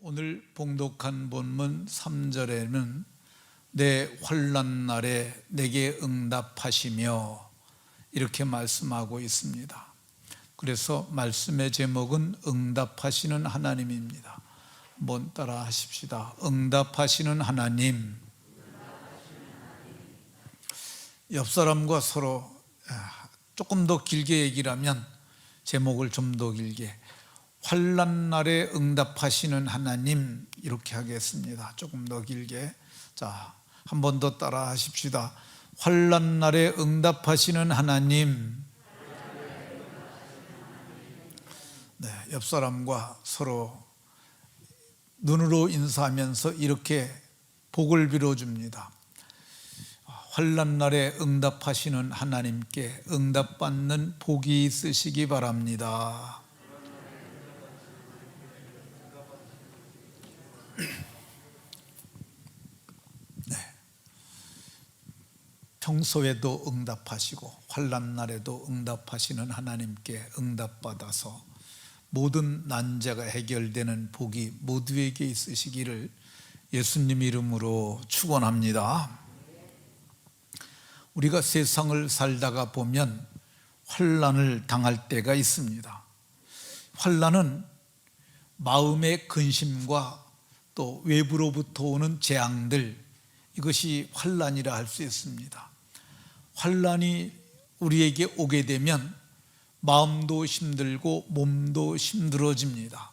오늘 봉독한 본문 3절에는 내 환난 날에 내게 응답하시며 이렇게 말씀하고 있습니다. 그래서 말씀의 제목은 응답하시는 하나님입니다. 한번 따라 하십시다. 응답하시는 하나님. 옆 사람과 서로 조금 더 길게 얘기를 하면 제목을 좀 더 길게, 환난 날에 응답하시는 하나님, 이렇게 하겠습니다. 조금 더 길게. 자, 한 번 더 따라 하십시다. 환난 날에 응답하시는 하나님. 네, 옆 사람과 서로 눈으로 인사하면서 이렇게 복을 빌어줍니다. 환난 날에 응답하시는 하나님께 응답받는 복이 있으시기 바랍니다. 네. 평소에도 응답하시고 환난 날에도 응답하시는 하나님께 응답받아서 모든 난제가 해결되는 복이 모두에게 있으시기를 예수님 이름으로 축원합니다. 우리가 세상을 살다가 보면 환난을 당할 때가 있습니다. 환난은 마음의 근심과 또 외부로부터 오는 재앙들, 이것이 환난이라 할 수 있습니다. 환난이 우리에게 오게 되면 마음도 힘들고 몸도 힘들어집니다.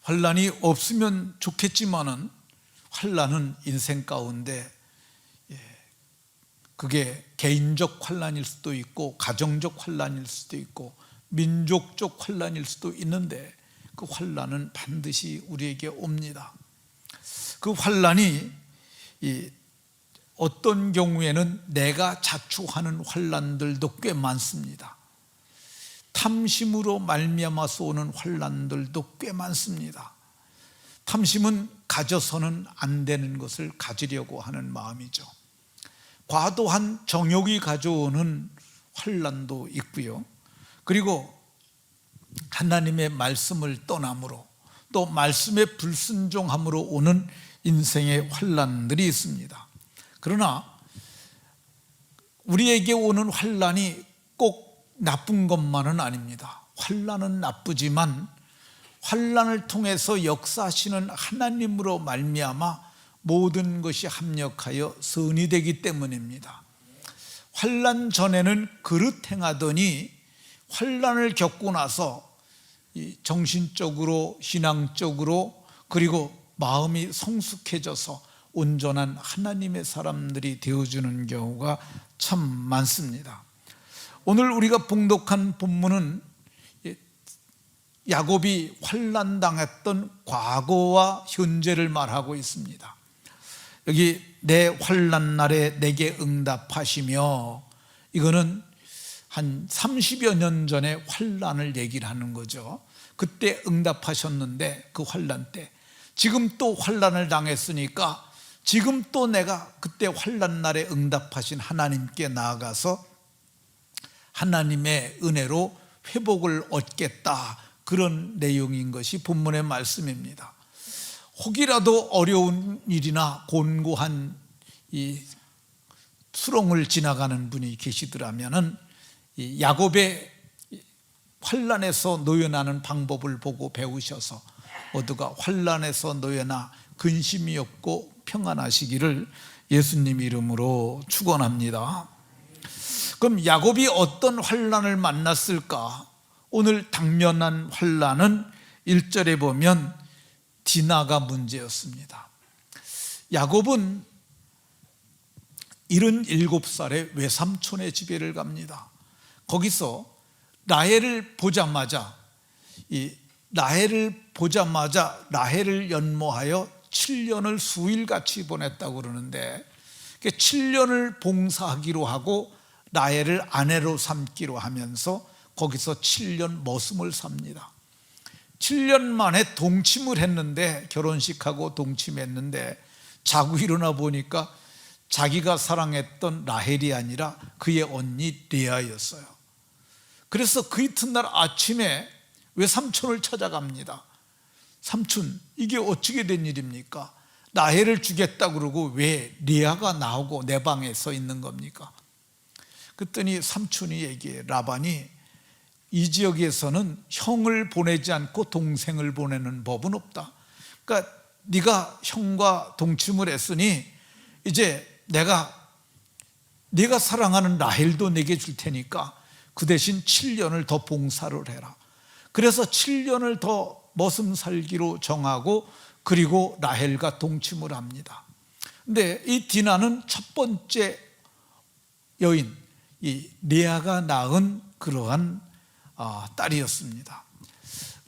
환난이 없으면 좋겠지만은 환난은 인생 가운데 그게 개인적 환난일 수도 있고 가정적 환난일 수도 있고 민족적 환난일 수도 있는데 그 환난은 반드시 우리에게 옵니다. 그 환난이 어떤 경우에는 내가 자초하는 환난들도 꽤 많습니다. 탐심으로 말미암아서 오는 환난들도 꽤 많습니다. 탐심은 가져서는 안 되는 것을 가지려고 하는 마음이죠. 과도한 정욕이 가져오는 환난도 있고요. 그리고 하나님의 말씀을 떠남으로 또 말씀에 불순종함으로 오는 인생의 환난들이 있습니다. 그러나 우리에게 오는 환난이 꼭 나쁜 것만은 아닙니다. 환난은 나쁘지만 환난을 통해서 역사하시는 하나님으로 말미암아 모든 것이 합력하여 선이 되기 때문입니다. 환난 전에는 그릇 행하더니 환난을 겪고 나서 정신적으로 신앙적으로 그리고 마음이 성숙해져서 온전한 하나님의 사람들이 되어주는 경우가 참 많습니다. 오늘 우리가 봉독한 본문은 야곱이 환난당했던 과거와 현재를 말하고 있습니다. 여기 내 환난 날에 내게 응답하시며, 이거는 한 30여 년 전에 환난을 얘기를 하는 거죠. 그때 응답하셨는데 그 환난 때 지금 또 환난을 당했으니까 지금 또 내가 그때 환난 날에 응답하신 하나님께 나아가서 하나님의 은혜로 회복을 얻겠다, 그런 내용인 것이 본문의 말씀입니다. 혹이라도 어려운 일이나 곤고한 이 수렁을 지나가는 분이 계시더라면은 야곱의 환난에서 노여나는 방법을 보고 배우셔서 모두가 환난에서 노여나 근심이 없고 평안하시기를 예수님 이름으로 축원합니다. 그럼 야곱이 어떤 환난을 만났을까? 오늘 당면한 환난은 1절에 보면 디나가 문제였습니다. 야곱은 77살에 외삼촌의 집에를 갑니다. 거기서 라헬을 보자마자 라헬을 연모하여 7년을 수일같이 보냈다고 그러는데, 7년을 봉사하기로 하고 라헬을 아내로 삼기로 하면서 거기서 7년 머슴을 삽니다. 7년 만에 동침을 했는데, 결혼식하고 동침했는데 자고 일어나 보니까 자기가 사랑했던 라헬이 아니라 그의 언니 레아였어요. 그래서 그 이튿날 아침에 외삼촌을 찾아갑니다. 삼촌, 이게 어떻게 된 일입니까? 라헬을 주겠다 그러고 왜 리아가 나오고 내 방에 서 있는 겁니까? 그랬더니 삼촌이 얘기해. 라반이 이 지역에서는 형을 보내지 않고 동생을 보내는 법은 없다. 그러니까 네가 형과 동침을 했으니 이제 내가 네가 사랑하는 라헬도 내게 줄 테니까 그 대신 7년을 더 봉사를 해라. 그래서 7년을 더 머슴 살기로 정하고 그리고 라헬과 동침을 합니다. 근데 이 디나는 첫 번째 여인, 이 레아가 낳은 그러한 딸이었습니다.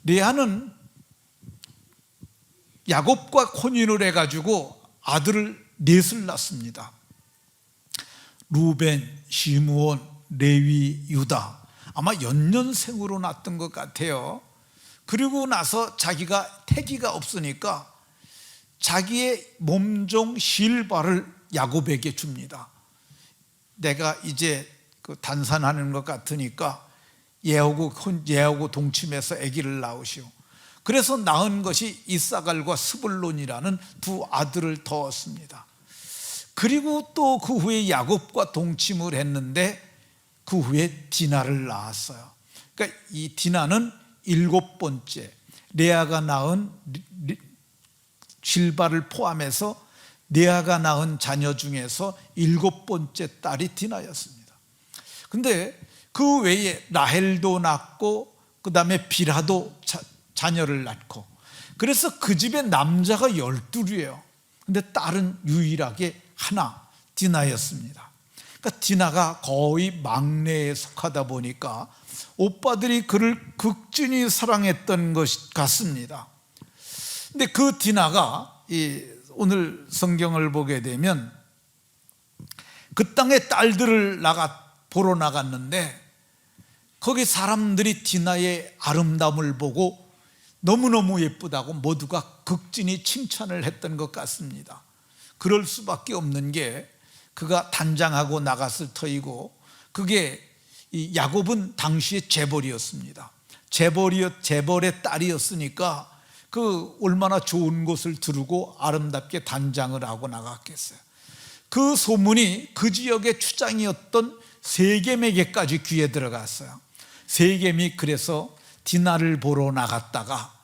레아는 야곱과 혼인을 해가지고 아들을 넷을 낳습니다. 루벤, 시므온, 레위, 유다. 아마 연년생으로 낳았던 것 같아요. 그리고 나서 자기가 태기가 없으니까 자기의 몸종 실바를 야곱에게 줍니다. 내가 이제 그 단산하는 것 같으니까 얘하고 동침해서 아기를 낳으시오. 그래서 낳은 것이 이사갈과 스불론이라는 두 아들을 뒀습니다. 그리고 또 그 후에 야곱과 동침을 했는데 그 후에 디나를 낳았어요. 그러니까 이 디나는 7번째, 레아가 낳은 실바를 포함해서 레아가 낳은 자녀 중에서 7번째 딸이 디나였습니다. 근데 그 외에 라헬도 낳고 그 다음에 비라도 자녀를 낳고, 그래서 그 집에 남자가 12이에요. 근데 딸은 유일하게 하나, 디나였습니다. 그러니까 디나가 거의 막내에 속하다 보니까 오빠들이 그를 극진히 사랑했던 것 같습니다. 근데 그 디나가 오늘 성경을 보게 되면 그 땅의 딸들을 보러 나갔는데 거기 사람들이 디나의 아름다움을 보고 너무너무 예쁘다고 모두가 극진히 칭찬을 했던 것 같습니다. 그럴 수밖에 없는 게 그가 단장하고 나갔을 터이고, 그게 이 야곱은 당시에 재벌이었습니다. 재벌의 딸이었으니까 그 얼마나 좋은 곳을 두르고 아름답게 단장을 하고 나갔겠어요. 그 소문이 그 지역의 추장이었던 세겜에게까지 귀에 들어갔어요. 세겜이 그래서 디나를 보러 나갔다가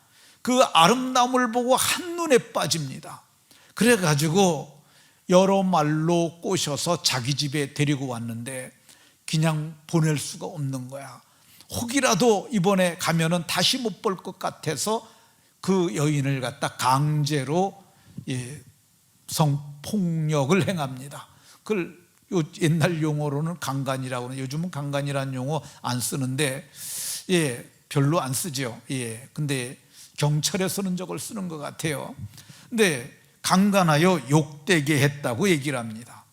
그 아름다움을 보고 한눈에 빠집니다. 그래가지고 여러 말로 꼬셔서 자기 집에 데리고 왔는데 그냥 보낼 수가 없는 거야. 혹이라도 이번에 가면은 다시 못 볼 것 같아서 그 여인을 갖다 강제로 성폭력을 행합니다. 그걸 옛날 용어로는 강간이라고 하는, 요즘은 강간이라는 용어 안 쓰는데 별로 안 쓰죠. 근데 경찰에서는 저걸 쓰는 것 같아요. 근데 강간하여 욕되게 했다고 얘기를 합니다.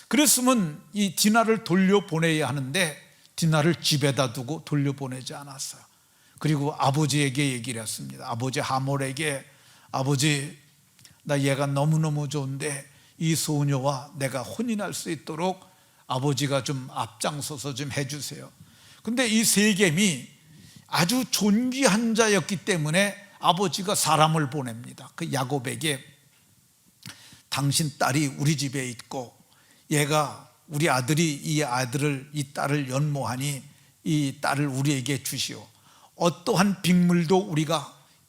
그랬으면 이 디나를 돌려보내야 하는데 디나를 집에다 두고 돌려보내지 않았어요. 그리고 아버지에게 얘기를 했습니다. 아버지 하몰에게, 아버지 나 얘가 너무너무 좋은데 이 소녀와 내가 혼인할 수 있도록 아버지가 좀 앞장서서 좀 해주세요. 근데 이 세겜이 아주 존귀한 자였기 때문에 아버지가 사람을 보냅니다. 그 야곱에게 당신 딸이 우리 집에 있고 얘가 우리 아들이 이 딸을 연모하니 이 딸을 우리에게 주시오. 어떠한 빅물도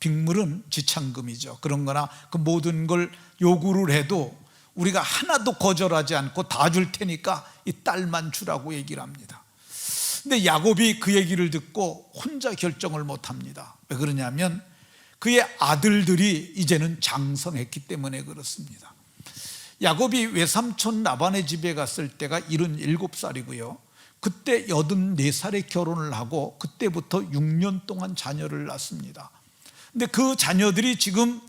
빅물은 지참금이죠. 그런 거나 그 모든 걸 요구를 해도 우리가 하나도 거절하지 않고 다 줄 테니까 이 딸만 주라고 얘기를 합니다. 근데 야곱이 그 얘기를 듣고 혼자 결정을 못 합니다. 왜 그러냐면 그의 아들들이 이제는 장성했기 때문에 그렇습니다. 야곱이 외삼촌 라반의 집에 갔을 때가 77살이고요 그때 84살에 결혼을 하고 그때부터 6년 동안 자녀를 낳습니다. 근데 그 자녀들이 지금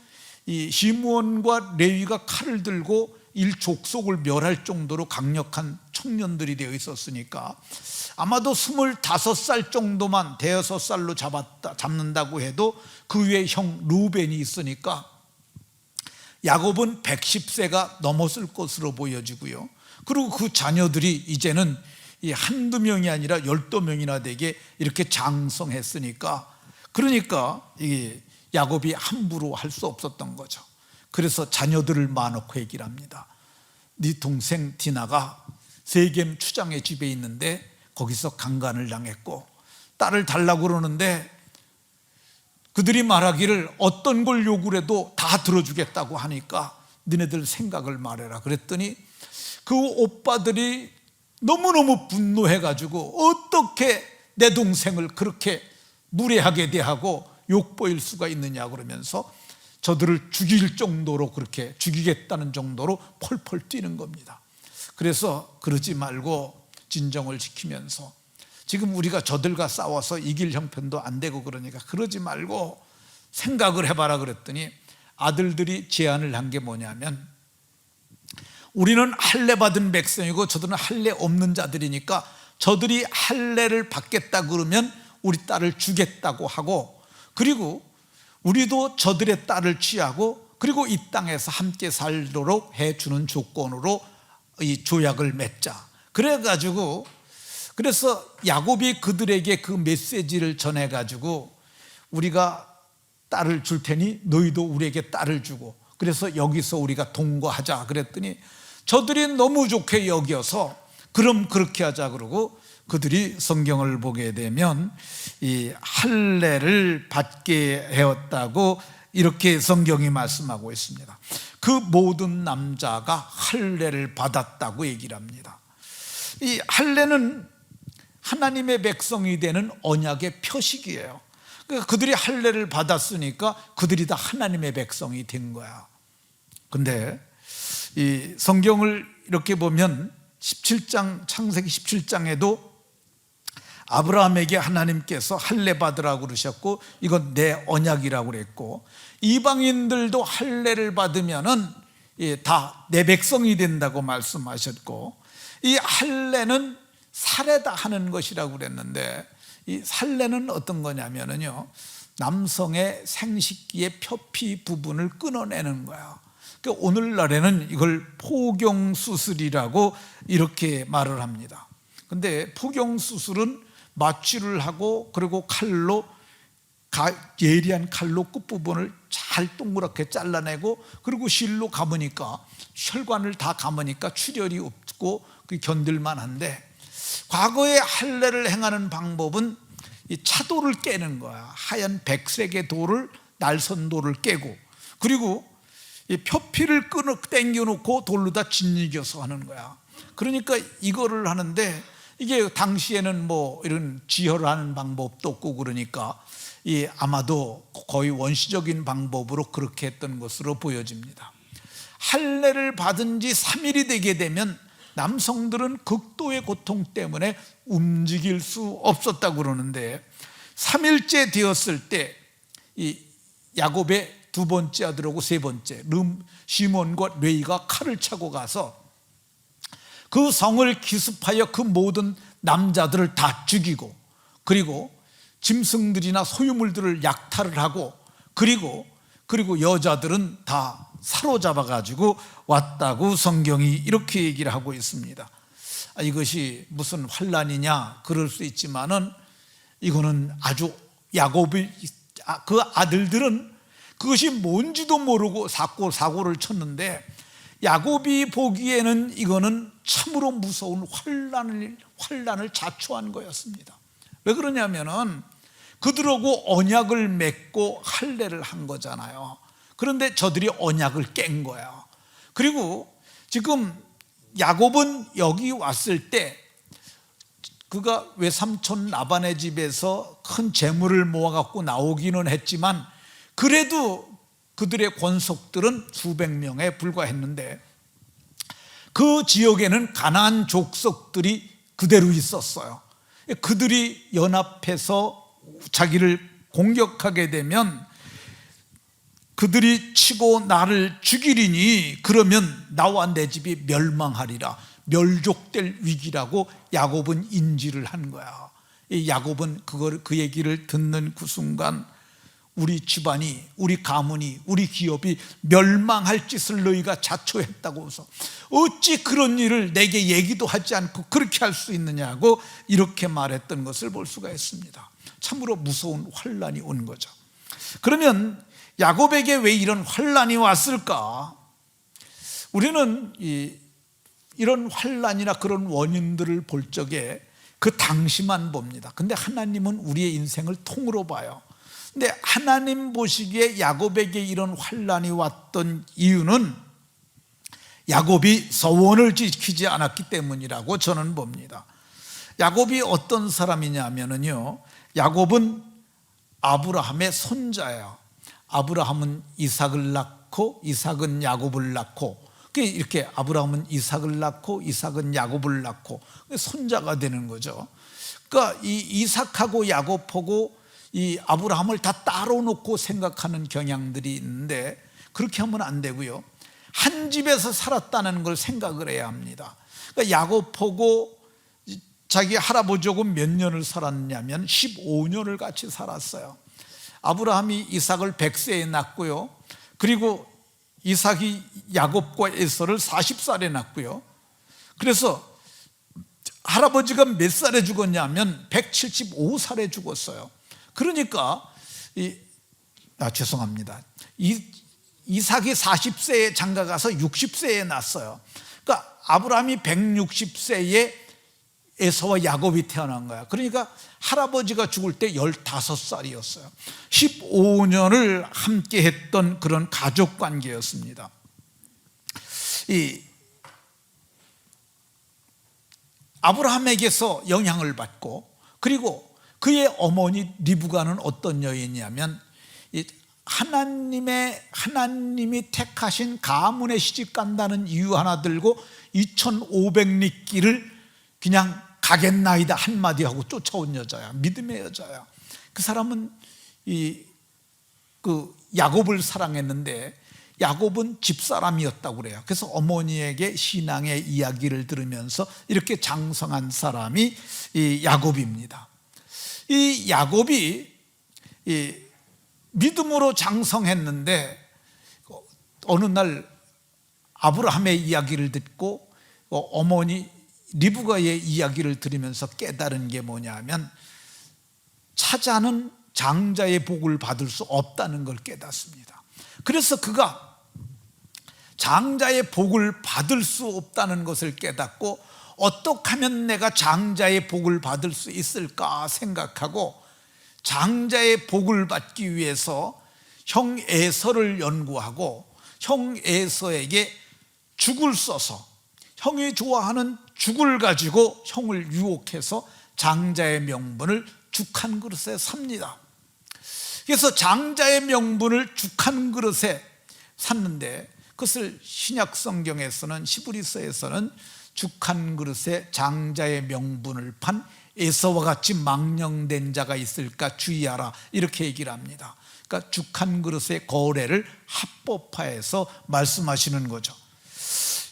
이 시므온과 레위가 칼을 들고 일족속을 멸할 정도로 강력한 청년들이 되어 있었으니까 아마도 25살 정도만, 대여섯 살로 잡는다고 해도 그 위에 형 루벤이 있으니까 야곱은 110세가 넘었을 것으로 보여지고요. 그리고 그 자녀들이 이제는 한두 명이 아니라 12명이나 되게 이렇게 장성했으니까, 그러니까 이게 야곱이 함부로 할 수 없었던 거죠. 그래서 자녀들을 모아놓고 얘기를 합니다. 네 동생 디나가 세겜 추장의 집에 있는데 거기서 강간을 당했고 딸을 달라고 그러는데 그들이 말하기를 어떤 걸 요구를 해도 다 들어주겠다고 하니까 너네들 생각을 말해라 그랬더니 그 오빠들이 너무너무 분노해가지고 어떻게 내 동생을 그렇게 무례하게 대하고 욕보일 수가 있느냐 그러면서 저들을 죽일 정도로, 그렇게 죽이겠다는 정도로 펄펄 뛰는 겁니다. 그래서 그러지 말고 진정을 지키면서, 지금 우리가 저들과 싸워서 이길 형편도 안 되고 그러니까 그러지 말고 생각을 해봐라 그랬더니 아들들이 제안을 한 게 뭐냐면, 우리는 할례 받은 백성이고 저들은 할례 없는 자들이니까 저들이 할례를 받겠다 그러면 우리 딸을 주겠다고 하고, 그리고 우리도 저들의 딸을 취하고, 그리고 이 땅에서 함께 살도록 해주는 조건으로 이 조약을 맺자. 그래가지고, 그래서 야곱이 그들에게 그 메시지를 전해가지고 우리가 딸을 줄 테니 너희도 우리에게 딸을 주고, 그래서 여기서 우리가 동거하자 그랬더니 저들이 너무 좋게 여겨서 그럼 그렇게 하자 그러고, 그들이 성경을 보게 되면 이 할례를 받게 하였다고 이렇게 성경이 말씀하고 있습니다. 그 모든 남자가 할례를 받았다고 얘기를 합니다. 이 할례는 하나님의 백성이 되는 언약의 표식이에요. 그러니까 그들이 할례를 받았으니까 그들이 다 하나님의 백성이 된 거야. 근데 이 성경을 이렇게 보면 17장, 창세기 17장에도 아브라함에게 하나님께서 할례 받으라고 그러셨고 이건 내 언약이라고 그랬고, 이방인들도 할례를 받으면은 다 내 백성이 된다고 말씀하셨고, 이 할례는 살에다 하는 것이라고 그랬는데, 이 살례는 어떤 거냐면요, 남성의 생식기의 표피 부분을 끊어내는 거야. 그러니까 오늘날에는 이걸 포경수술이라고 이렇게 말을 합니다. 근데 포경수술은 마취를 하고 그리고 칼로, 예리한 칼로 끝부분을 잘 동그랗게 잘라내고 그리고 실로 감으니까, 혈관을 다 감으니까 출혈이 없고 견딜만 한데, 과거에 할례를 행하는 방법은 이 차돌을 깨는 거야. 하얀 백색의 돌을, 날선돌을 깨고, 그리고 이 표피를 당겨놓고 돌로다 짓이겨서 하는 거야. 그러니까 이거를 하는데, 이게 당시에는 뭐 이런 지혈하는 방법도 없고 그러니까 아마도 거의 원시적인 방법으로 그렇게 했던 것으로 보여집니다. 할례를 받은 지 3일이 되게 되면 남성들은 극도의 고통 때문에 움직일 수 없었다고 그러는데, 3일째 되었을 때 이 야곱의 두 번째 아들하고 세 번째 시몬과 레위가 칼을 차고 가서 그 성을 기습하여 그 모든 남자들을 다 죽이고, 그리고 짐승들이나 소유물들을 약탈을 하고, 그리고 여자들은 다 사로잡아 가지고 왔다고 성경이 이렇게 얘기를 하고 있습니다. 이것이 무슨 환난이냐 그럴 수 있지만은, 이거는 아주 야곱의 그 아들들은 그것이 뭔지도 모르고 사고를 쳤는데, 야곱이 보기에는 이거는 참으로 무서운 환난을 자초한 거였습니다. 왜 그러냐면은 그들하고 언약을 맺고 할례를 한 거잖아요. 그런데 저들이 언약을 깬 거야. 그리고 지금 야곱은 여기 왔을 때 그가 외삼촌 라반의 집에서 큰 재물을 모아갖고 나오기는 했지만, 그래도 그들의 권속들은 수백 명에 불과했는데, 그 지역에는 가나안 족속들이 그대로 있었어요. 그들이 연합해서 자기를 공격하게 되면 그들이 치고 나를 죽이리니 그러면 나와 내 집이 멸망하리라, 멸족될 위기라고 야곱은 인지를 한 거야. 야곱은 그 얘기를 듣는 그 순간, 우리 집안이, 우리 가문이, 우리 기업이 멸망할 짓을 너희가 자초했다고 해서 어찌 그런 일을 내게 얘기도 하지 않고 그렇게 할 수 있느냐고 이렇게 말했던 것을 볼 수가 있습니다. 참으로 무서운 환난이 온 거죠. 그러면 야곱에게 왜 이런 환난이 왔을까? 우리는 이런 환난이나 그런 원인들을 볼 적에 그 당시만 봅니다. 근데 하나님은 우리의 인생을 통으로 봐요. 근데 하나님 보시기에 야곱에게 이런 환난이 왔던 이유는 야곱이 서원을 지키지 않았기 때문이라고 저는 봅니다. 야곱이 어떤 사람이냐면요, 야곱은 아브라함의 손자예요. 아브라함은 이삭을 낳고 이삭은 야곱을 낳고, 이렇게 아브라함은 이삭을 낳고 이삭은 야곱을 낳고 손자가 되는 거죠. 그러니까 이 이삭하고 야곱하고 이 아브라함을 다 따로 놓고 생각하는 경향들이 있는데, 그렇게 하면 안 되고요, 한 집에서 살았다는 걸 생각을 해야 합니다. 그러니까 야곱하고 자기 할아버지하고 몇 년을 살았냐면 15년을 같이 살았어요. 아브라함이 이삭을 100세에 낳고요, 그리고 이삭이 야곱과 에서를 40살에 낳고요. 그래서 할아버지가 몇 살에 죽었냐면 175살에 죽었어요. 그러니까 죄송합니다. 이삭이 40세에 장가가서 60세에 낳았어요. 그러니까 아브라함이 160세에 에서와 야곱이 태어난 거야. 그러니까 할아버지가 죽을 때 15살이었어요 15년을 함께 했던 그런 가족 관계였습니다. 이 아브라함에게서 영향을 받고, 그리고 그의 어머니 리브가는 어떤 여인이냐면 하나님이 택하신 가문에 시집 간다는 이유 하나 들고 2500리길을 그냥 가겠나이다 한마디 하고 쫓아온 여자야. 믿음의 여자야. 그 사람은 그 야곱을 사랑했는데 야곱은 집사람이었다고 그래요. 그래서 어머니에게 신앙의 이야기를 들으면서 이렇게 장성한 사람이 이 야곱입니다. 이 야곱이 믿음으로 장성했는데 어느 날 아브라함의 이야기를 듣고 어머니 리브가의 이야기를 들으면서 깨달은 게 뭐냐면, 차자는 장자의 복을 받을 수 없다는 걸 깨닫습니다. 그래서 그가 장자의 복을 받을 수 없다는 것을 깨닫고, 어떻게 하면 내가 장자의 복을 받을 수 있을까 생각하고, 장자의 복을 받기 위해서 형 에서를 연구하고 형 에서에게 죽을 써서, 형이 좋아하는 죽을 가지고 형을 유혹해서 장자의 명분을 죽 한 그릇에 삽니다. 그래서 장자의 명분을 죽 한 그릇에 샀는데, 그것을 신약 성경에서는, 히브리서에서는 죽 한 그릇에 장자의 명분을 판 에서와 같이 망령된 자가 있을까 주의하라, 이렇게 얘기를 합니다. 그러니까 죽 한 그릇의 거래를 합법화해서 말씀하시는 거죠.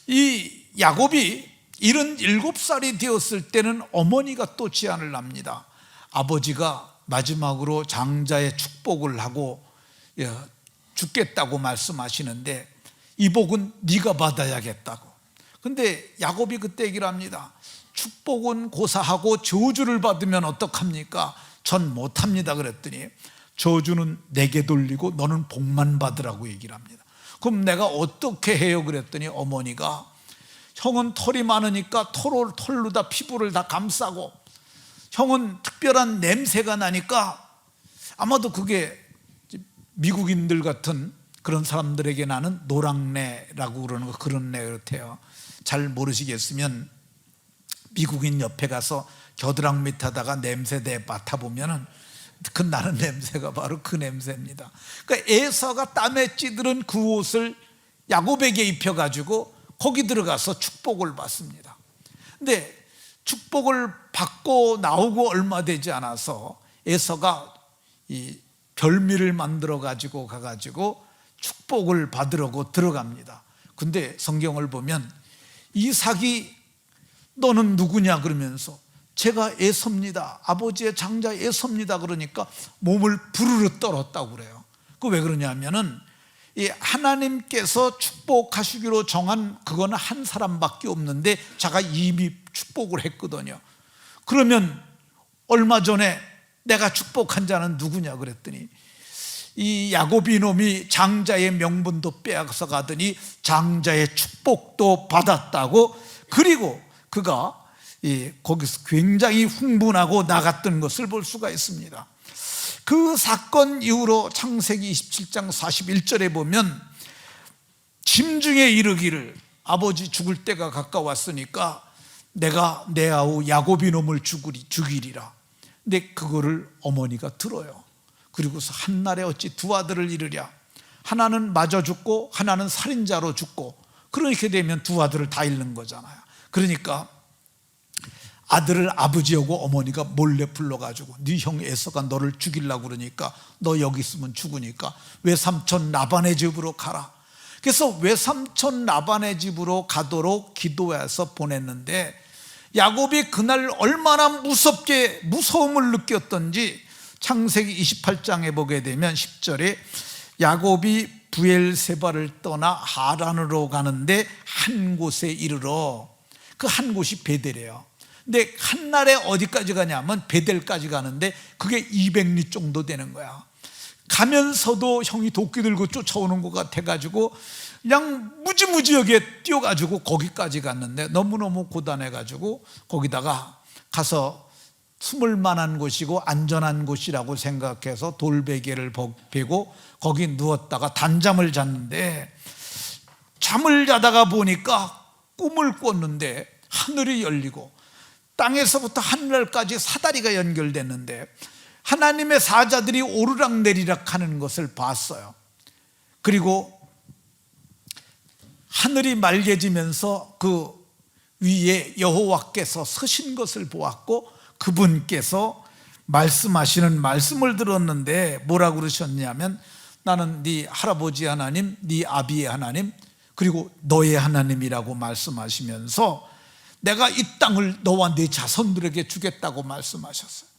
이 야곱이 77살이 되었을 때는 어머니가 또 제안을 합니다. 아버지가 마지막으로 장자의 축복을 하고 죽겠다고 말씀하시는데 이 복은 네가 받아야겠다고. 근데 야곱이 그때 얘기를 합니다. 축복은 고사하고 저주를 받으면 어떡합니까? 전 못합니다. 그랬더니 저주는 내게 돌리고 너는 복만 받으라고 얘기를 합니다. 그럼 내가 어떻게 해요? 그랬더니 어머니가, 형은 털이 많으니까 털로 다 피부를 다 감싸고, 형은 특별한 냄새가 나니까 아마도 그게 미국인들 같은 그런 사람들에게 나는 노랑내라고 그러는 거, 그런 내 같아요. 잘 모르시겠으면 미국인 옆에 가서 겨드랑이 타다가 냄새 맡아보면은 그 나는 냄새가 바로 그 냄새입니다. 그러니까 에서가 땀에 찌들은 그 옷을 야곱에게 입혀가지고 거기 들어가서 축복을 받습니다. 근데 축복을 받고 나오고 얼마 되지 않아서 에서가 이 별미를 만들어 가지고 가가지고 축복을 받으려고 들어갑니다. 근데 성경을 보면 이삭이 너는 누구냐 그러면서 제가 에서입니다, 아버지의 장자 에서입니다 그러니까 몸을 부르르 떨었다고 그래요. 그 왜 그러냐면은 이 하나님께서 축복하시기로 정한 그거는 한 사람밖에 없는데 자가 이미 축복을 했거든요. 그러면 얼마 전에 내가 축복한 자는 누구냐 그랬더니 이 야곱이 놈이 장자의 명분도 빼앗아 가더니 장자의 축복도 받았다고, 그리고 그가 거기서 굉장히 흥분하고 나갔던 것을 볼 수가 있습니다. 그 사건 이후로 창세기 27장 41절에 보면 심중에 이르기를, 아버지 죽을 때가 가까웠으니까 내가 내 아우 야곱이 놈을 죽이리라. 근데 그거를 어머니가 들어요. 그리고서 한날에 어찌 두 아들을 잃으랴. 하나는 맞아 죽고 하나는 살인자로 죽고, 그렇게 되면 두 아들을 다 잃는 거잖아요. 그러니까 아들을 아버지하고 어머니가 몰래 불러가지고, 네 형 에서가 너를 죽이려고 그러니까 너 여기 있으면 죽으니까 외삼촌 라반의 집으로 가라. 그래서 외삼촌 라반의 집으로 가도록 기도해서 보냈는데, 야곱이 그날 얼마나 무서움을 느꼈던지 창세기 28장에 보게 되면 10절에 야곱이 부엘세바를 떠나 하란으로 가는데 한 곳에 이르러, 그 한 곳이 베델이에요. 근데 한날에 어디까지 가냐면 베델까지 가는데 그게 200리 정도 되는 거야. 가면서도 형이 도끼 들고 쫓아오는 것 같아가지고 그냥 무지무지하게 뛰어가지고 거기까지 갔는데 너무너무 고단해가지고 거기다가 가서 숨을 만한 곳이고 안전한 곳이라고 생각해서 돌베개를 베고 거기 누웠다가 단잠을 잤는데, 잠을 자다가 보니까 꿈을 꿨는데 하늘이 열리고 땅에서부터 하늘까지 사다리가 연결됐는데 하나님의 사자들이 오르락내리락 하는 것을 봤어요. 그리고 하늘이 맑아지면서 그 위에 여호와께서 서신 것을 보았고, 그분께서 말씀하시는 말씀을 들었는데 뭐라고 그러셨냐면, 나는 네 할아버지 하나님, 네 아비의 하나님, 그리고 너의 하나님이라고 말씀하시면서 내가 이 땅을 너와 네 자손들에게 주겠다고 말씀하셨어요.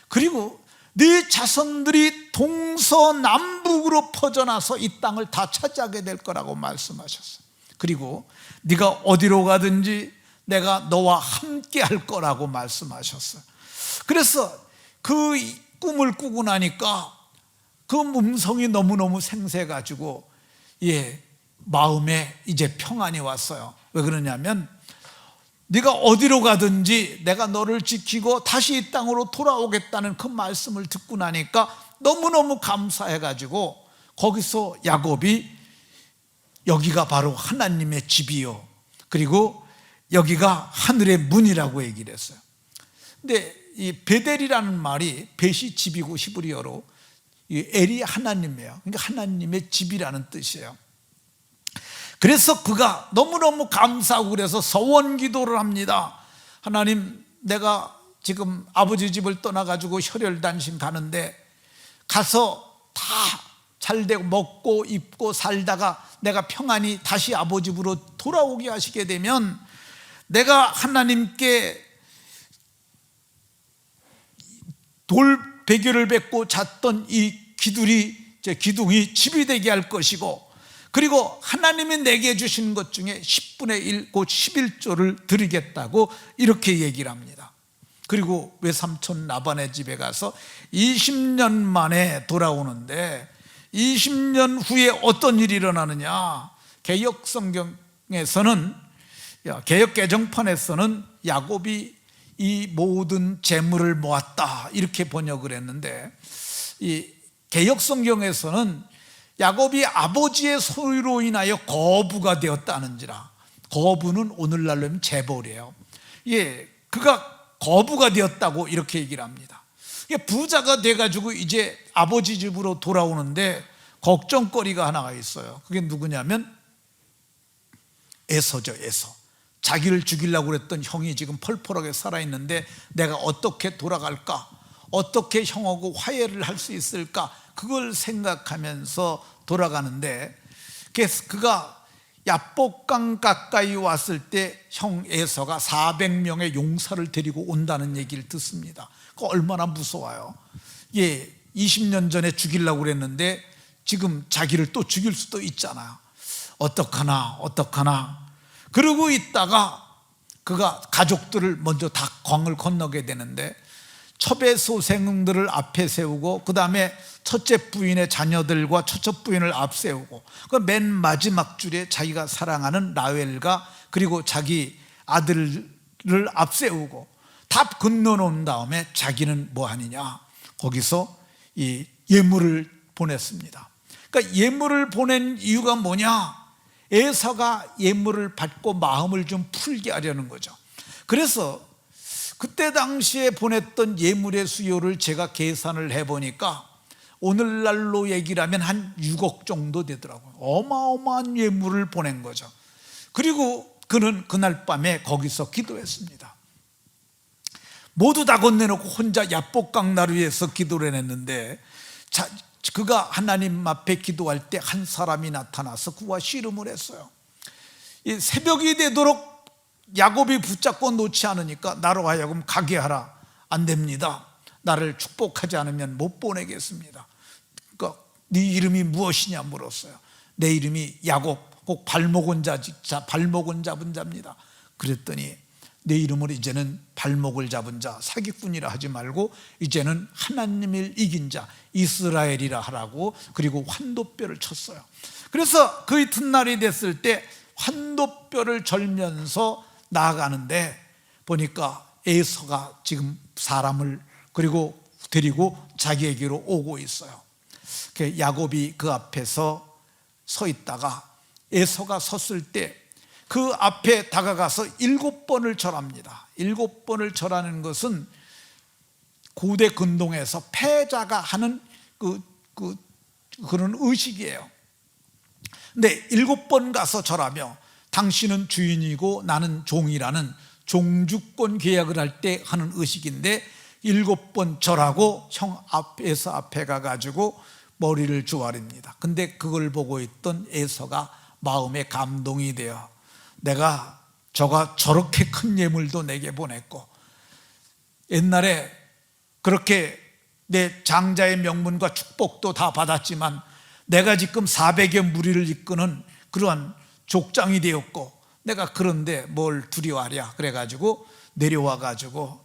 그리고 네 자손들이 동서남북으로 퍼져나서 이 땅을 다 차지하게 될 거라고 말씀하셨어요. 그리고 네가 어디로 가든지 내가 너와 함께 할 거라고 말씀하셨어요. 그래서 그 꿈을 꾸고 나니까 그 음성이 너무너무 생생해가지고 마음에 이제 평안이 왔어요. 왜 그러냐면 네가 어디로 가든지 내가 너를 지키고 다시 이 땅으로 돌아오겠다는 그 말씀을 듣고 나니까 너무너무 감사해가지고 거기서 야곱이 여기가 바로 하나님의 집이요, 그리고 여기가 하늘의 문이라고 얘기를 했어요. 근데 이 베델이라는 말이 벳이 집이고 히브리어로 엘이 하나님이에요. 그러니까 하나님의 집이라는 뜻이에요. 그래서 그가 너무너무 감사하고 그래서 서원 기도를 합니다. 하나님, 내가 지금 아버지 집을 떠나가지고 혈혈단신 가는데 가서 다 잘되고 먹고 입고 살다가 내가 평안히 다시 아버지 집으로 돌아오게 하시게 되면 내가 하나님께 돌베개를 뱉고 잤던 이 기둥이 집이 되게 할 것이고, 그리고 하나님이 내게 주신 것 중에 10분의 1, 곧 11조를 드리겠다고 이렇게 얘기를 합니다. 그리고 외삼촌 라반의 집에 가서 20년 만에 돌아오는데 20년 후에 어떤 일이 일어나느냐, 개역 성경에서는, 개역 개정판에서는 야곱이 이 모든 재물을 모았다 이렇게 번역을 했는데, 이 개역 성경에서는 야곱이 아버지의 소유로 인하여 거부가 되었다는지라, 거부는 오늘날로 재벌이에요. 그가 거부가 되었다고 이렇게 얘기를 합니다. 부자가 돼가지고 이제 아버지 집으로 돌아오는데 걱정거리가 하나가 있어요. 그게 누구냐면 에서죠. 에서. 자기를 죽이려고 그랬던 형이 지금 펄펄하게 살아있는데 내가 어떻게 돌아갈까, 어떻게 형하고 화해를 할 수 있을까, 그걸 생각하면서 돌아가는데, 그래서 그가 야복강 가까이 왔을 때 형 에서가 400명의 용사를 데리고 온다는 얘기를 듣습니다. 그 얼마나 무서워요. 20년 전에 죽이려고 그랬는데 지금 자기를 또 죽일 수도 있잖아요. 어떡하나 그러고 있다가 그가 가족들을 먼저 다 강을 건너게 되는데, 첩의 소생들을 앞에 세우고 그 다음에 첫째 부인의 자녀들과 첫째 부인을 앞세우고 그 맨 마지막 줄에 자기가 사랑하는 라헬과 그리고 자기 아들을 앞세우고 다 건너놓은 다음에 자기는 뭐 하느냐, 거기서 이 예물을 보냈습니다. 그러니까 예물을 보낸 이유가 뭐냐, 에서가 예물을 받고 마음을 좀 풀게 하려는 거죠. 그래서 그때 당시에 보냈던 예물의 수요를 제가 계산을 해보니까 오늘날로 얘기를 하면 한 6억 정도 되더라고요. 어마어마한 예물을 보낸 거죠. 그리고 그는 그날 밤에 거기서 기도했습니다. 모두 다 건네놓고 혼자 야복강나루에서 기도를 했는데, 그가 하나님 앞에 기도할 때 한 사람이 나타나서 그와 씨름을 했어요. 새벽이 되도록 야곱이 붙잡고 놓지 않으니까 나로 하여금 가게 하라. 안 됩니다. 나를 축복하지 않으면 못 보내겠습니다. 그러니까 네 이름이 무엇이냐 물었어요. 내 이름이 야곱, 꼭 발목은 잡은 자입니다. 그랬더니 내 이름을 이제는 발목을 잡은 자, 사기꾼이라 하지 말고 이제는 하나님을 이긴 자, 이스라엘이라 하라고, 그리고 환도뼈를 쳤어요. 그래서 그 이튿날이 됐을 때 환도뼈를 절면서 나아가는데 보니까 에서가 지금 사람을 그리고 데리고 자기에게로 오고 있어요. 야곱이 그 앞에서 서 있다가 에서가 섰을 때 그 앞에 다가가서 7번을 절합니다. 7번을 절하는 것은 고대 근동에서 패자가 하는 그런 의식이에요. 근데 7번 가서 절하며 당신은 주인이고 나는 종이라는 종주권 계약을 할 때 하는 의식인데 7번 절하고 형 앞에서 앞에 가가지고 머리를 조아립니다. 근데 그걸 보고 있던 에서가 마음에 감동이 되어, 내가 저가 저렇게 큰 예물도 내게 보냈고 옛날에 그렇게 내 장자의 명분과 축복도 다 받았지만 내가 지금 400여 무리를 이끄는 그러한 족장이 되었고 내가 그런데 뭘 두려워하랴. 그래가지고 내려와가지고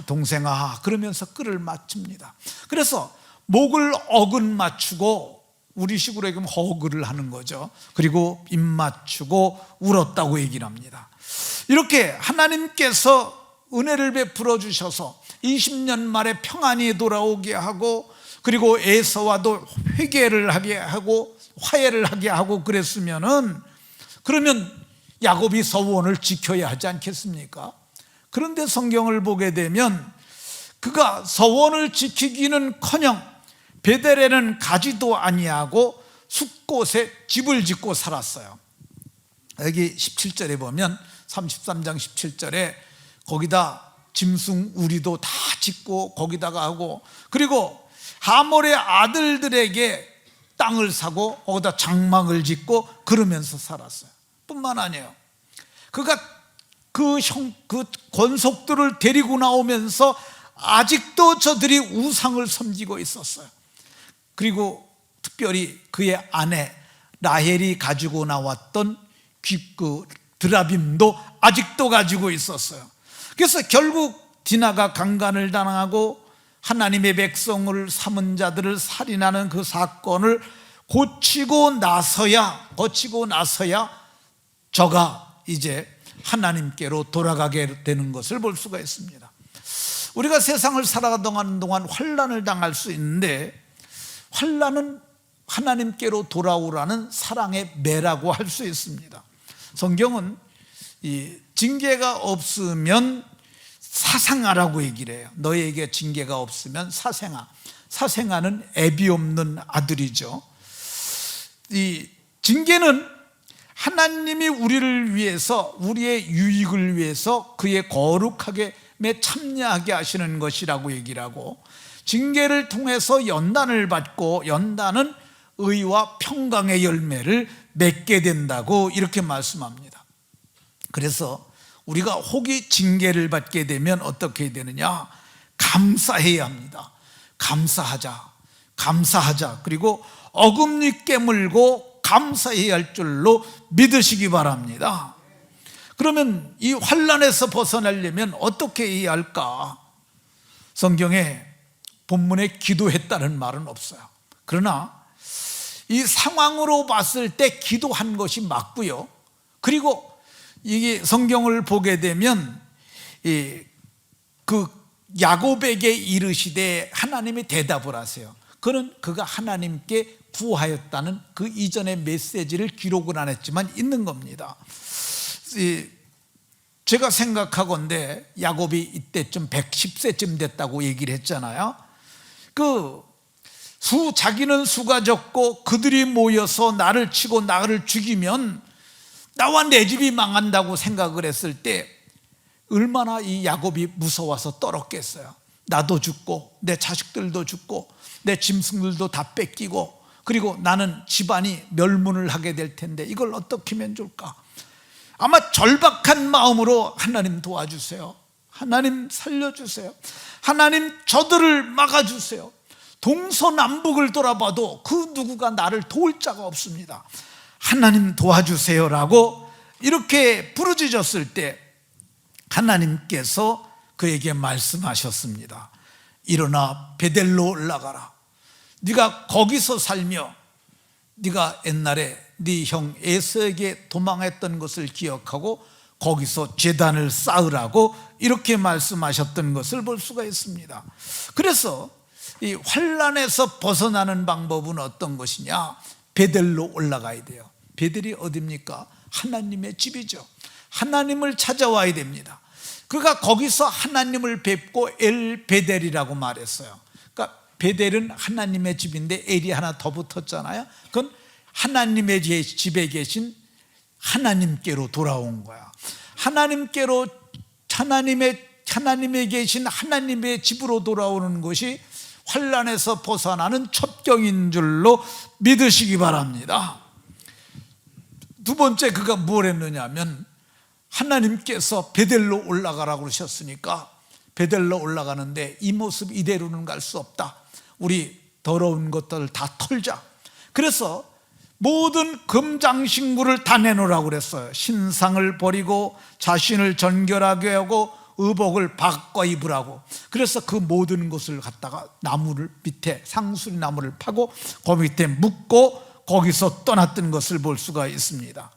동생아 그러면서 끈을 맞춥니다. 그래서 목을 어근 맞추고, 우리식으로 얘기하면 허그를 하는 거죠. 그리고 입 맞추고 울었다고 얘기를 합니다. 이렇게 하나님께서 은혜를 베풀어 주셔서 20년 만에 평안이 돌아오게 하고, 그리고 에서와도 회개를 하게 하고 화해를 하게 하고 그랬으면은, 그러면 야곱이 서원을 지켜야 하지 않겠습니까? 그런데 성경을 보게 되면 그가 서원을 지키기는커녕 베델에는 가지도 아니하고 숲곳에 집을 짓고 살았어요. 여기 17절에 보면 33장 17절에 거기다 짐승 우리도 다 짓고 거기다가 하고, 그리고 하몰의 아들들에게 땅을 사고 거기다 장막을 짓고 그러면서 살았어요. 뿐만 아니에요. 그가 그 권속들을 데리고 나오면서 아직도 저들이 우상을 섬기고 있었어요. 그리고 특별히 그의 아내 라헬이 가지고 나왔던 드라빔도 아직도 가지고 있었어요. 그래서 결국 디나가 강간을 당하고 하나님의 백성을 삼은 자들을 살인하는 그 사건을 거치고 나서야 저가 이제 하나님께로 돌아가게 되는 것을 볼 수가 있습니다. 우리가 세상을 살아가는 동안 환난을 당할 수 있는데, 환난은 하나님께로 돌아오라는 사랑의 매라고 할 수 있습니다. 성경은 이 징계가 없으면 사생아라고 얘기를 해요. 너에게 징계가 없으면 사생아. 사생아는 애비 없는 아들이죠. 이 징계는 하나님이 우리를 위해서, 우리의 유익을 위해서 그의 거룩하게 참여하게 하시는 것이라고 얘기를 하고, 징계를 통해서 연단을 받고 연단은 의와 평강의 열매를 맺게 된다고 이렇게 말씀합니다. 그래서 우리가 혹이 징계를 받게 되면 어떻게 해야 되느냐? 감사해야 합니다. 감사하자. 그리고 어금니 깨물고 감사해야 할 줄로 믿으시기 바랍니다. 그러면 이 환난에서 벗어나려면 어떻게 해야 할까? 성경에 본문에 기도했다는 말은 없어요. 그러나 이 상황으로 봤을 때 기도한 것이 맞고요. 그리고 이게 성경을 보게 되면 그 야곱에게 이르시되 하나님이 대답을 하세요. 그는 그가 하나님께 구하였다는 그 이전의 메시지를 기록은 안 했지만 있는 겁니다. 제가 생각하건대 야곱이 이때쯤 110세쯤 됐다고 얘기를 했잖아요. 자기는 수가 적고 그들이 모여서 나를 치고 나를 죽이면 나와 내 집이 망한다고 생각을 했을 때 얼마나 이 야곱이 무서워서 떨었겠어요. 나도 죽고 내 자식들도 죽고 내 짐승들도 다 뺏기고, 그리고 나는 집안이 멸문을 하게 될 텐데 이걸 어떻게 하면 좋을까? 아마 절박한 마음으로 하나님 도와주세요, 하나님 살려주세요, 하나님 저들을 막아주세요, 동서남북을 돌아봐도 그 누구가 나를 도울 자가 없습니다, 하나님 도와주세요라고 이렇게 부르짖었을 때 하나님께서 그에게 말씀하셨습니다. 일어나 베델로 올라가라. 네가 거기서 살며 네가 옛날에 네 형 에서에게 도망했던 것을 기억하고 거기서 제단을 쌓으라고 이렇게 말씀하셨던 것을 볼 수가 있습니다. 그래서 이 환난에서 벗어나는 방법은 어떤 것이냐? 베델로 올라가야 돼요. 베델이 어디입니까? 하나님의 집이죠. 하나님을 찾아와야 됩니다. 그가 거기서 하나님을 뵙고 엘 베델이라고 말했어요. 그러니까 베델은 하나님의 집인데 엘이 하나 더 붙었잖아요. 그건 하나님의 집에 계신 하나님께로 돌아온 거야. 하나님께로, 하나님에 계신 하나님의 집으로 돌아오는 것이 환난에서 벗어나는 첩경인 줄로 믿으시기 바랍니다. 두 번째, 그가 뭘 했느냐면 하나님께서 베델로 올라가라고 그러셨으니까 베델로 올라가는데 이 모습 이대로는 갈 수 없다. 우리 더러운 것들을 다 털자. 그래서 모든 금장신구를 다 내놓으라고 그랬어요. 신상을 버리고 자신을 정결하게 하고 의복을 바꿔 입으라고. 그래서 그 모든 것을 갖다가 나무를 밑에 상수리 나무를 파고 그 밑에 묶고 거기서 떠났던 것을 볼 수가 있습니다.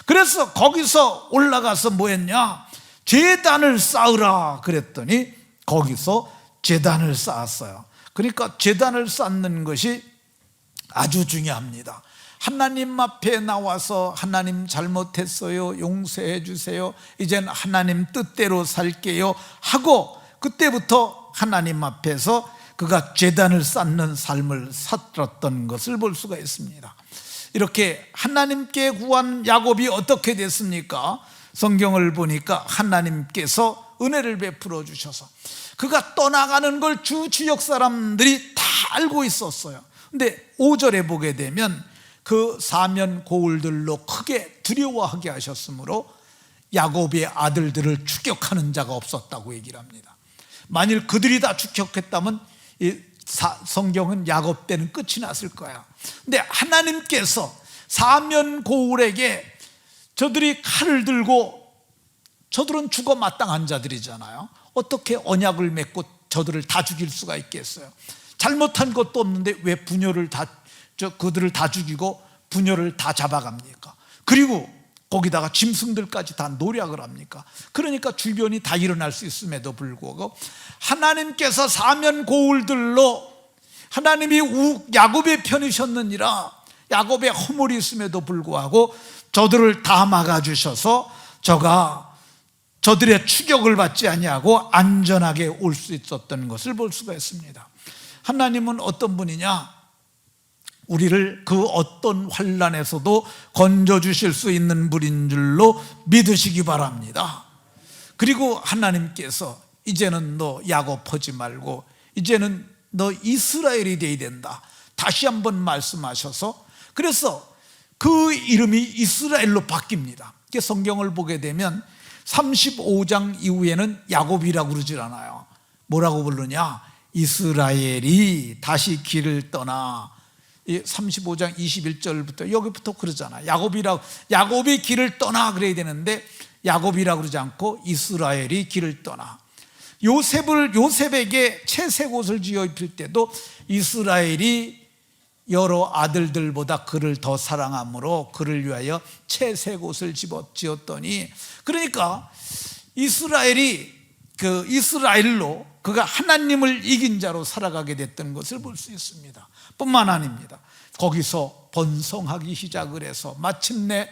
그래서 거기서 올라가서 뭐 했냐? 제단을 쌓으라 그랬더니 거기서 제단을 쌓았어요. 그러니까 제단을 쌓는 것이 아주 중요합니다. 하나님 앞에 나와서 하나님 잘못했어요, 용서해 주세요, 이젠 하나님 뜻대로 살게요 하고 그때부터 하나님 앞에서 그가 제단을 쌓는 삶을 살았던 것을 볼 수가 있습니다. 이렇게 하나님께 구한 야곱이 어떻게 됐습니까? 성경을 보니까 하나님께서 은혜를 베풀어 주셔서 그가 떠나가는 걸 주 지역 사람들이 다 알고 있었어요. 근데 5절에 보게 되면 그 사면 고울들로 크게 두려워하게 하셨으므로 야곱의 아들들을 추격하는 자가 없었다고 얘기를 합니다. 만일 그들이 다 추격했다면 성경은 야곱 때는 끝이 났을 거야. 근데 하나님께서 사면 고울에게, 저들이 칼을 들고, 저들은 죽어 마땅한 자들이잖아요. 어떻게 언약을 맺고 저들을 다 죽일 수가 있겠어요? 잘못한 것도 없는데 왜 그들을 다 죽이고 부녀를 다 잡아갑니까? 그리고 거기다가 짐승들까지 다 노략을 합니까? 그러니까 주변이 다 일어날 수 있음에도 불구하고 하나님께서 사면 고울들로 하나님이 야곱의 편이셨느니라, 야곱의 허물이 있음에도 불구하고 저들을 다 막아주셔서 저들의 추격을 받지 아니하고 안전하게 올 수 있었던 것을 볼 수가 있습니다. 하나님은 어떤 분이냐? 우리를 그 어떤 환난에서도 건져주실 수 있는 분인 줄로 믿으시기 바랍니다. 그리고 하나님께서 이제는 너 야곱 하지 말고 이제는 너 이스라엘이 되어야 된다, 다시 한번 말씀하셔서 그래서 그 이름이 이스라엘로 바뀝니다. 성경을 보게 되면 35장 이후에는 야곱이라고 그러질 않아요. 뭐라고 부르냐? 이스라엘이 다시 길을 떠나. 35장 21절부터 여기부터 그러잖아. 야곱이 길을 떠나 그래야 되는데 야곱이라고 그러지 않고 이스라엘이 길을 떠나. 요셉에게 채색 옷을 지어 입힐 때도 이스라엘이 여러 아들들보다 그를 더 사랑함으로 그를 위하여 채색 옷을 지었더니, 그러니까 이스라엘로 그가 하나님을 이긴 자로 살아가게 됐던 것을 볼 수 있습니다. 뿐만 아닙니다. 거기서 번성하기 시작을 해서 마침내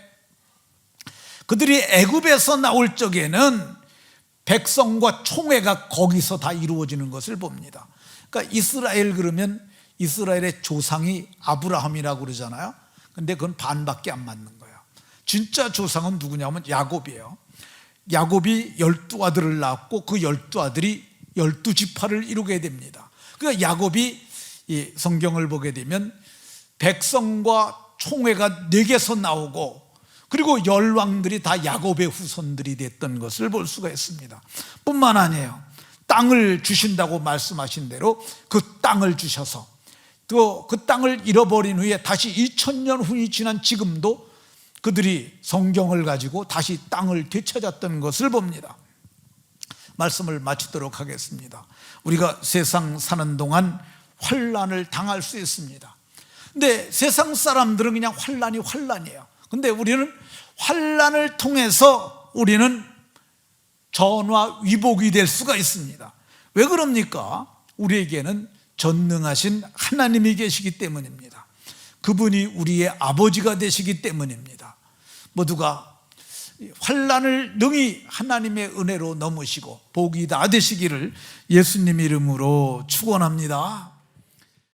그들이 애굽에서 나올 적에는 백성과 총회가 거기서 다 이루어지는 것을 봅니다. 그러니까 이스라엘 그러면 이스라엘의 조상이 아브라함이라고 그러잖아요. 근데 그건 반밖에 안 맞는 거예요. 진짜 조상은 누구냐면 야곱이에요. 야곱이 12아들을 낳았고 그 12아들이 12지파를 이루게 됩니다. 그러니까 야곱이 이 성경을 보게 되면 백성과 총회가 4개서 나오고, 그리고 열왕들이 다 야곱의 후손들이 됐던 것을 볼 수가 있습니다. 뿐만 아니에요. 땅을 주신다고 말씀하신 대로 그 땅을 주셔서 또 그 땅을 잃어버린 후에 다시 2000년 후이 지난 지금도 그들이 성경을 가지고 다시 땅을 되찾았던 것을 봅니다. 말씀을 마치도록 하겠습니다. 우리가 세상 사는 동안 환난을 당할 수 있습니다. 근데 세상 사람들은 그냥 환난이에요. 근데 우리는 환난을 통해서 우리는 전화위복이 될 수가 있습니다. 왜 그럽니까? 우리에게는 전능하신 하나님이 계시기 때문입니다. 그분이 우리의 아버지가 되시기 때문입니다. 모두가 환난을 능히 하나님의 은혜로 넘으시고 복이 다 되시기를 예수님 이름으로 축원합니다.